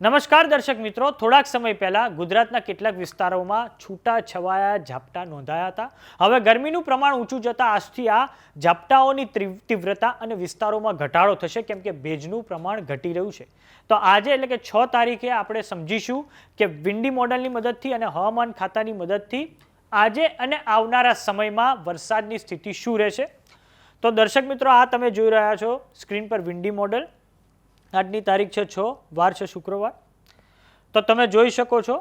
નમસ્કાર દર્શક મિત્રો, થોડાક સમય પહેલા ગુજરાતના કેટલાક વિસ્તારોમાં છૂટા છવાયા ઝાપટા નોંધાયા હતા. હવે ગરમીનું પ્રમાણ ઊંચું જતા આજથી આ ઝાપટાઓની તીવ્રતા અને વિસ્તારોમાં ઘટાડો થશે, કેમ કે ભેજનું પ્રમાણ ઘટી રહ્યું છે. તો આજે એટલે કે 6 તારીખે આપણે સમજીશું કે વિન્ડી મોડલની મદદથી અને હવામાન ખાતાની મદદથી આજે અને આવનારા સમયમાં વરસાદની સ્થિતિ શું રહેશે. તો દર્શક મિત્રો, આ તમે જોઈ રહ્યા છો સ્ક્રીન પર વિન્ડી મોડલ. આજની તારીખ છે 6, વાર છે શુક્રવાર. તો તમે જોઈ શકો છો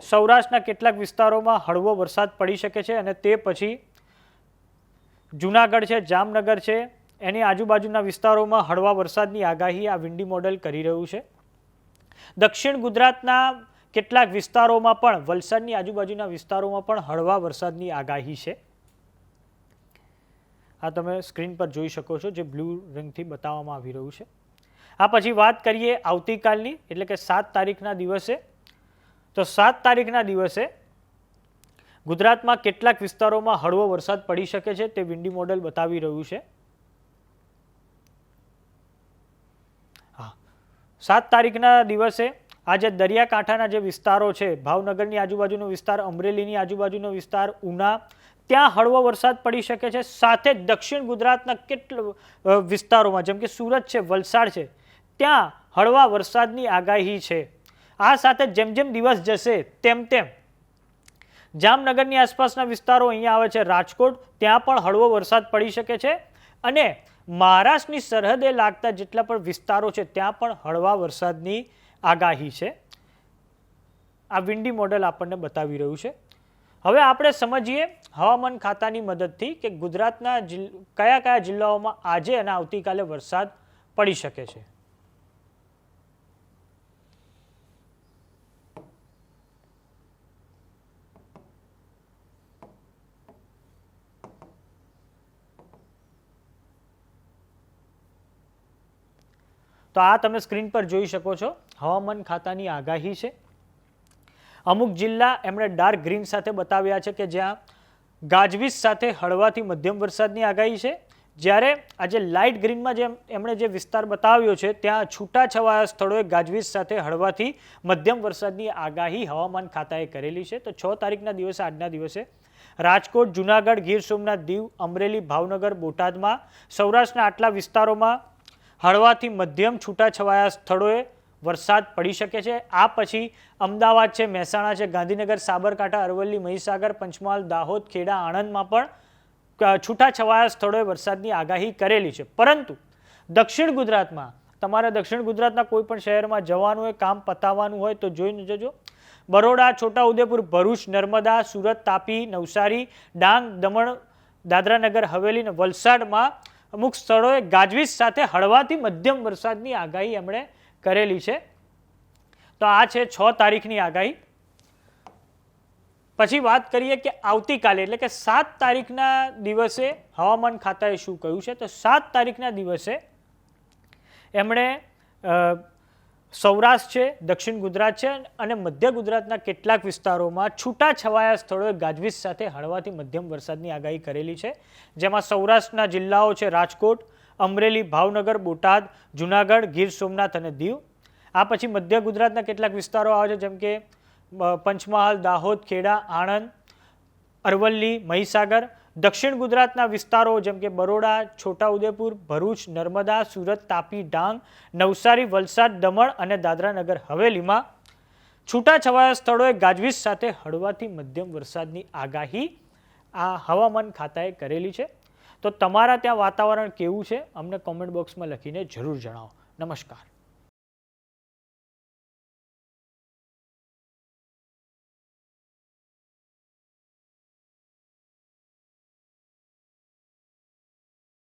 સૌરાષ્ટ્રના કેટલાક વિસ્તારોમાં હળવો વરસાદ પડી શકે છે અને તે પછી જૂનાગઢ છે, જામનગર છે, એની આજુબાજુના વિસ્તારોમાં હળવા વરસાદની આગાહી આ વિન્ડી મોડલ કરી રહ્યું છે. દક્ષિણ ગુજરાતના કેટલાક વિસ્તારોમાં પણ, વલસાડની આજુબાજુના વિસ્તારોમાં પણ હળવા વરસાદની આગાહી છે. આ તમે સ્ક્રીન પર જોઈ શકો છો, જે બ્લુ રંગથી બતાવવામાં આવી રહ્યું છે. આ પછી વાત કરીએ આવતીકાલની, એટલે કે 7 તારીખના દિવસે. તો 7 તારીખના દિવસે ગુજરાતમાં કેટલાક વિસ્તારોમાં હળવો વરસાદ પડી શકે છે, તે વિન્ડી મોડલ બતાવી રહ્યું છે. હા, 7 તારીખના દિવસે આજે દરિયાકાંઠાના જે વિસ્તારો છે, ભાવનગરની આજુબાજુનો વિસ્તાર, અમરેલીની આજુબાજુનો વિસ્તાર, ઉના, ત્યાં હળવો વરસાદ પડી શકે છે. સાથે દક્ષિણ ગુજરાતના કેટલા વિસ્તારોમાં, જેમ કે સુરત છે, વલસાડ છે, ત્યાં હળવા વરસાદની આગાહી છે. આ સાથે જેમ જેમ દિવસ જશે તેમ તેમ જામનગરની આસપાસના વિસ્તારો, અહીંયા આવે છે રાજકોટ, ત્યાં પણ હળવો વરસાદ પડી શકે છે. અને મહારાષ્ટ્રની સરહદે લાગતા જેટલા પણ વિસ્તારો છે ત્યાં પણ હળવા વરસાદની આગાહી છે. આ વિન્ડી મોડલ આપણને બતાવી રહ્યું છે. હવે આપણે સમજીએ હવામાન ખાતાની મદદથી કે ગુજરાતના કયા કયા જિલ્લાઓમાં આજે અને આવતીકાલે વરસાદ પડી શકે છે. તો આ તમે સ્ક્રીન પર જોઈ શકો છો, હવામાન ખાતાની આગાહી છે. અમુક જિલ્લા એમણે ડાર્ક ગ્રીન સાથે બતાવ્યા છે કે જ્યાં ગાજવીજ સાથે હળવાથી મધ્યમ વરસાદની આગાહી છે. જ્યારે આજે લાઇટ ગ્રીનમાં જેમ એમણે જે વિસ્તાર બતાવ્યો છે ત્યાં છૂટાછવાયા સ્થળોએ ગાજવીજ સાથે હળવાથી મધ્યમ વરસાદની આગાહી હવામાન ખાતાએ કરેલી છે. તો 6 તારીખના દિવસે, આજના દિવસે રાજકોટ, જૂનાગઢ, ગીર સોમનાથ, દીવ, અમરેલી, ભાવનગર, બોટાદમાં, સૌરાષ્ટ્રના આટલા વિસ્તારોમાં હળવાથી મધ્યમ છૂટાછવાયા સ્થળોએ વરસાદ પડી શકે છે. આ પછી અમદાવાદ છે, મહેસાણા છે, ગાંધીનગર, સાબરકાંઠા, અરવલ્લી, મહીસાગર, પંચમહાલ, દાહોદ, ખેડા, આણંદમાં પણ છૂટાછવાયા સ્થળોએ વરસાદની આગાહી કરેલી છે. પરંતુ દક્ષિણ ગુજરાતમાં, તમારે દક્ષિણ ગુજરાતના કોઈ પણ શહેરમાં જવાનું હોય, કામ પતાવવાનું હોય તો જોઈને જજો. બરોડા, છોટાઉદેપુર, ભરૂચ, નર્મદા, સુરત, તાપી, નવસારી, ડાંગ, દમણ, દાદરાનગર હવેલી અને વલસાડમાં અમુક સ્થળોએ ગાજવીજ સાથે હળવાથી મધ્યમ વરસાદની આગાહી એમણે કરેલી છે. તો આ છે 6 તારીખની આગાહી. પછી વાત કરીએ કે આવતીકાલે, એટલે કે 7 તારીખના દિવસે હવામાન ખાતાએ શું કહ્યું છે. તો 7 તારીખના દિવસે એમણે સૌરાષ્ટ્ર છે, દક્ષિણ ગુજરાત છે અને મધ્ય ગુજરાતના કેટલાક વિસ્તારોમાં છૂટાછવાયા સ્થળોએ ગાજવીજ સાથે હળવાથી મધ્યમ વરસાદની આગાહી કરેલી છે. જેમાં સૌરાષ્ટ્રના જિલ્લાઓ છે રાજકોટ, અમરેલી, ભાવનગર, બોટાદ, જૂનાગઢ, ગીર સોમનાથ અને દીવ. આ પછી મધ્ય ગુજરાતના કેટલાક વિસ્તારો આવે છે, જેમ કે પંચમહાલ, દાહોદ, ખેડા, આણંદ, અરવલ્લી, મહીસાગર. દક્ષિણ ગુજરાતના વિસ્તારો જેમ કે બરોડા, છોટાઉદેપુર, ભરૂચ, નર્મદા, સુરત, તાપી, ડાંગ, નવસારી, વલસાડ, દમણ અને દાદરાનગર હવેલીમાં છૂટાછવાયા સ્થળોએ ગાજવીજ સાથે હળવાથી મધ્યમ વરસાદની આગાહી આ હવામાન ખાતાએ કરેલી છે. તો તમારા ત્યાં વાતાવરણ કેવું છે અમને કોમેન્ટ બોક્સમાં લખીને જરૂર જણાવો. નમસ્કાર.